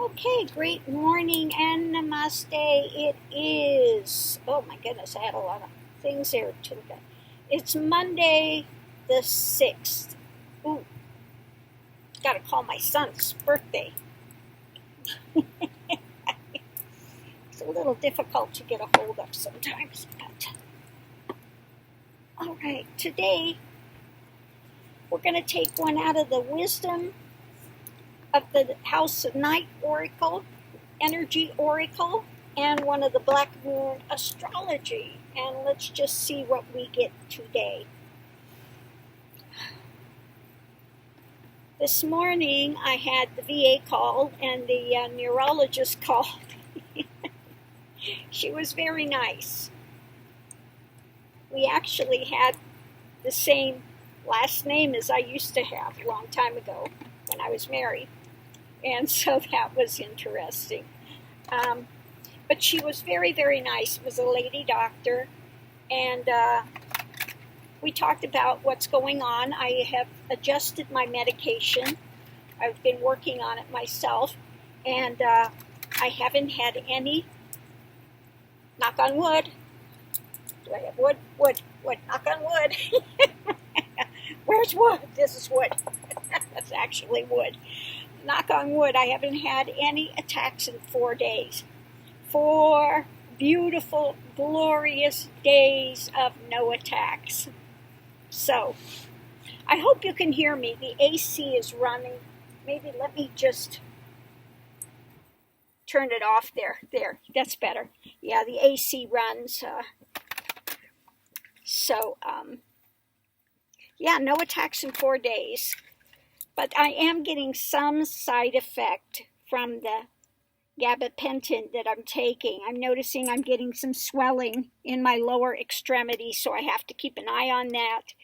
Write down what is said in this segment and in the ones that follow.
Okay, great morning and namaste. It is, oh my goodness, I had a lot of things there to look at. It's Monday the 6th. Ooh, gotta call my son's birthday. It's a little difficult to get a hold of sometimes, but all right, today we're going to take one out of the wisdom of the House of Night Oracle, Energy Oracle, and one of the Black Moon Astrology. And let's just see what we get today. This morning I had the VA call and the neurologist called. She was very nice. We actually had the same last name as I used to have a long time ago when I was married. And so that was interesting. But she was very, very nice. It was a lady doctor. And we talked about what's going on. I have adjusted my medication. I've been working on it myself. And I haven't had any, knock on wood. Do I have wood? Wood. Knock on wood. Where's wood? This is wood. That's actually wood. Knock on wood, I haven't had any attacks in 4 days. 4 beautiful, glorious days of no attacks. So, I hope you can hear me. The AC is running. Maybe let me just turn it off there. There, that's better. Yeah, the AC runs. Yeah, no attacks in 4 days. But I am getting some side effect from the gabapentin that I'm taking. I'm noticing I'm getting some swelling in my lower extremity, so I have to keep an eye on that.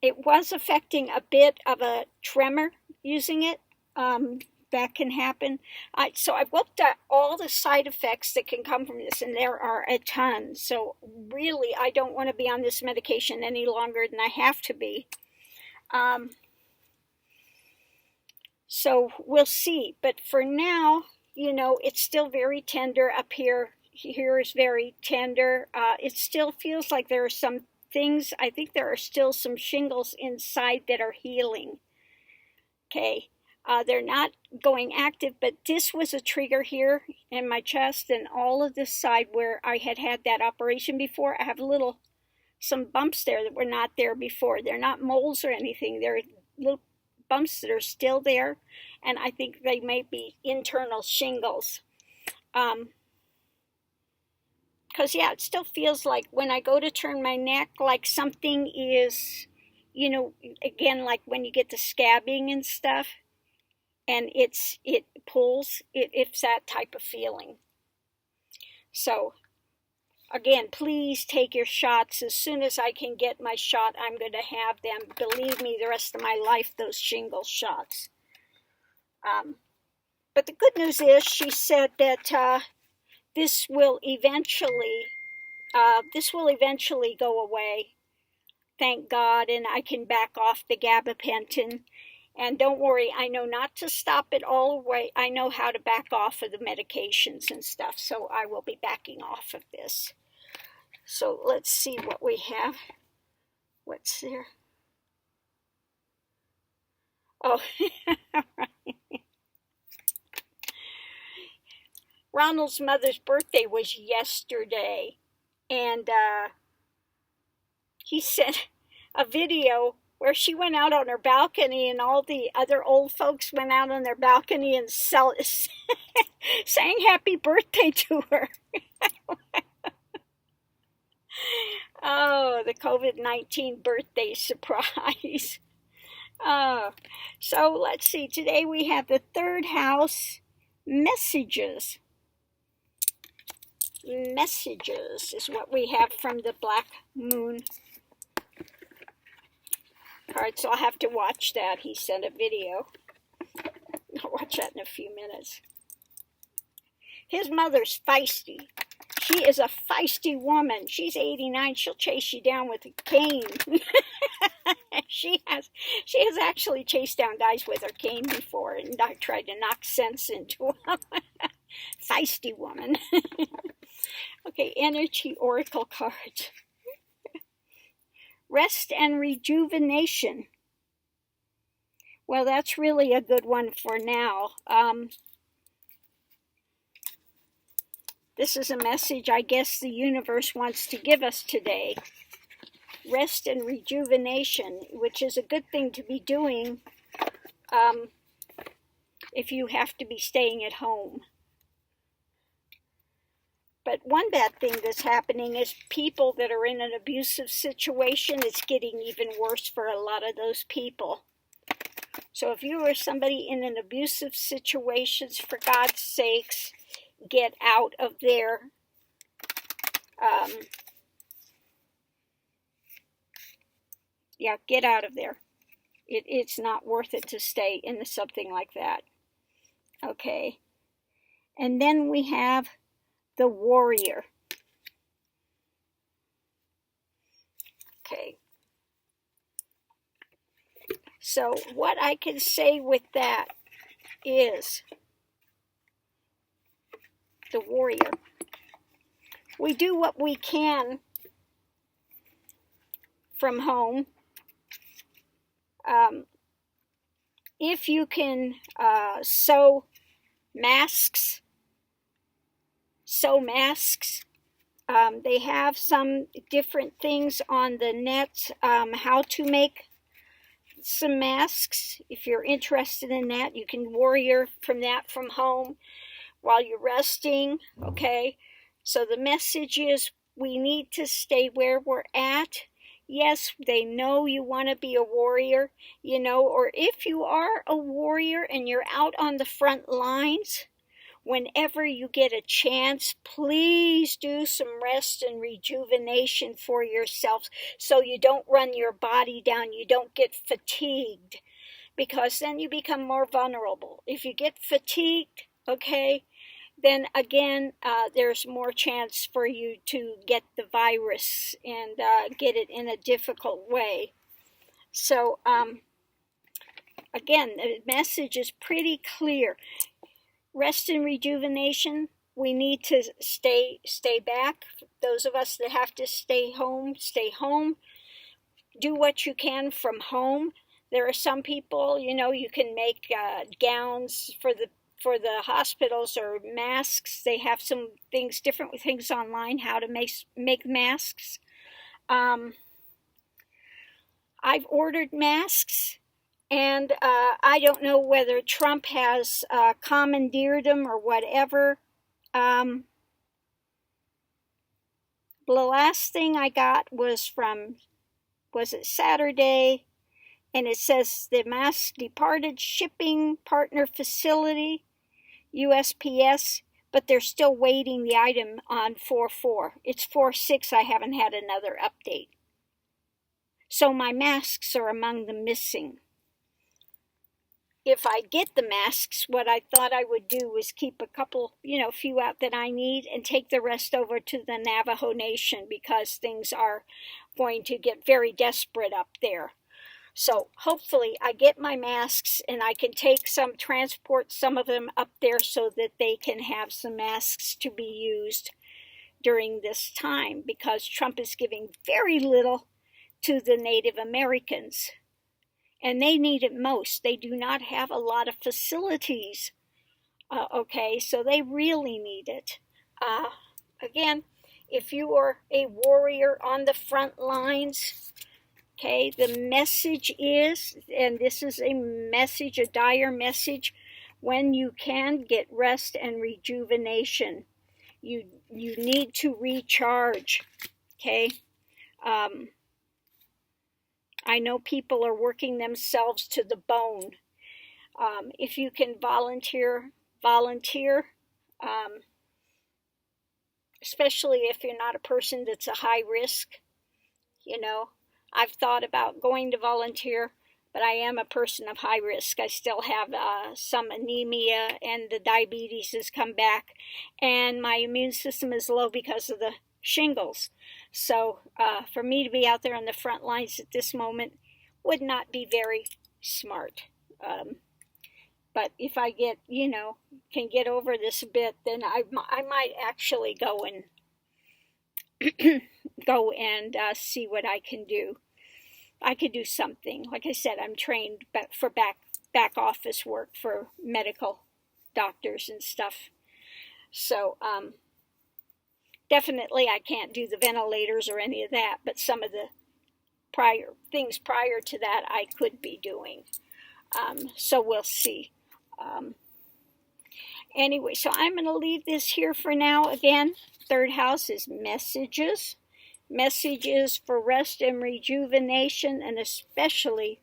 It was affecting a bit of a tremor using it. That can happen. So I've looked at all the side effects that can come from this, and there are a ton. So really, I don't want to be on this medication any longer than I have to be. So we'll see. But for now, it's still very tender up here. Here is very tender. It still feels like there are some things. I think there are still some shingles inside that are healing. Okay. They're not going active, but this was a trigger here in my chest and all of this side where I had that operation before. I have some bumps there that were not there before. They're not moles or anything. They're little bumps that are still there, and I think they may be internal shingles. Because, yeah, it still feels like when I go to turn my neck, like something is, again, like when you get the scabbing and stuff, and it pulls, it's that type of feeling. So, again, please take your shots. As soon as I can get my shot, I'm going to have them. Believe me, the rest of my life, those shingle shots. But the good news is, she said that this will eventually go away. Thank God, and I can back off the gabapentin. And don't worry, I know not to stop it all away. I know how to back off of the medications and stuff, so I will be backing off of this. So let's see what we have. What's there? Oh, Ronald's mother's birthday was yesterday, and he sent a video where she went out on her balcony and all the other old folks went out on their balcony and sang happy birthday to her. Oh, the COVID-19 birthday surprise. So let's see. Today we have the 3rd house, messages. Messages is what we have from the Black Moon. All right, so I'll have to watch that. He sent a video. I'll watch that in a few minutes. His mother's feisty. She is a feisty woman. She's 89. She'll chase you down with a cane. She has actually chased down guys with her cane before and tried to knock sense into them. Feisty woman. Okay, energy oracle cards. Rest and rejuvenation. Well, that's really a good one for now. This is a message I guess the universe wants to give us today. Rest and rejuvenation, which is a good thing to be doing if you have to be staying at home. But one bad thing that's happening is people that are in an abusive situation, it's getting even worse for a lot of those people. So if you are somebody in an abusive situation, for God's sakes, get out of there. Get out of there. It's not worth it to stay in something like that. Okay. And then we have the warrior. Okay. So what I can say with that is the warrior. We do what we can from home. If you can sew masks, they have some different things on the net, how to make some masks. If you're interested in that, you can warrior from that from home while you're resting. Okay, so the message is we need to stay where we're at. Yes, they know you want to be a warrior, or if you are a warrior and you're out on the front lines, whenever you get a chance, please do some rest and rejuvenation for yourself so you don't run your body down, you don't get fatigued, because then you become more vulnerable. If you get fatigued, okay, then again, there's more chance for you to get the virus and get it in a difficult way. So, again, the message is pretty clear. Rest and rejuvenation, we need to stay back. Those of us that have to stay home, stay home. Do what you can from home. There are some people, you can make gowns for the hospitals or masks. They have some things, different things online, how to make masks. I've ordered masks, and I don't know whether Trump has commandeered them or whatever. The last thing I got was it Saturday? And it says the mask departed shipping partner facility, USPS, but they're still waiting the item on 4/4. It's 4/6. I haven't had another update. So my masks are among the missing. If I get the masks, what I thought I would do was keep a couple, few out that I need and take the rest over to the Navajo Nation, because things are going to get very desperate up there. So hopefully I get my masks and I can transport some of them up there so that they can have some masks to be used during this time, because Trump is giving very little to the Native Americans, and they need it most. They do not have a lot of facilities, okay, so they really need it. Again, if you are a warrior on the front lines, okay, the message is, and this is a message, a dire message, when you can, get rest and rejuvenation. You need to recharge, okay? I know people are working themselves to the bone. If you can volunteer, especially if you're not a person that's a high risk. I've thought about going to volunteer, but I am a person of high risk. I still have some anemia, and the diabetes has come back, and my immune system is low because of the shingles. So for me to be out there on the front lines at this moment would not be very smart. But if I get, can get over this a bit, then I might actually go and see what I can do. I could do something. Like I said, I'm trained for back office work for medical doctors and stuff. So definitely I can't do the ventilators or any of that, but some of the things prior to that I could be doing. So we'll see. Anyway, so I'm going to leave this here for now. Again, third house is messages. Messages for rest and rejuvenation, and especially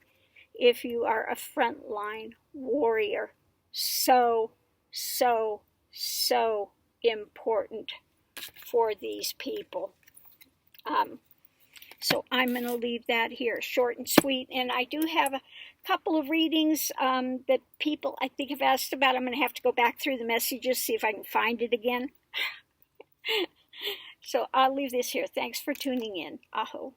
if you are a frontline warrior. So, so, so important for these people. So I'm going to leave that here, short and sweet. And I do have a couple of readings that people I think have asked about. I'm going to have to go back through the messages, see if I can find it again. So I'll leave this here. Thanks for tuning in. Aho.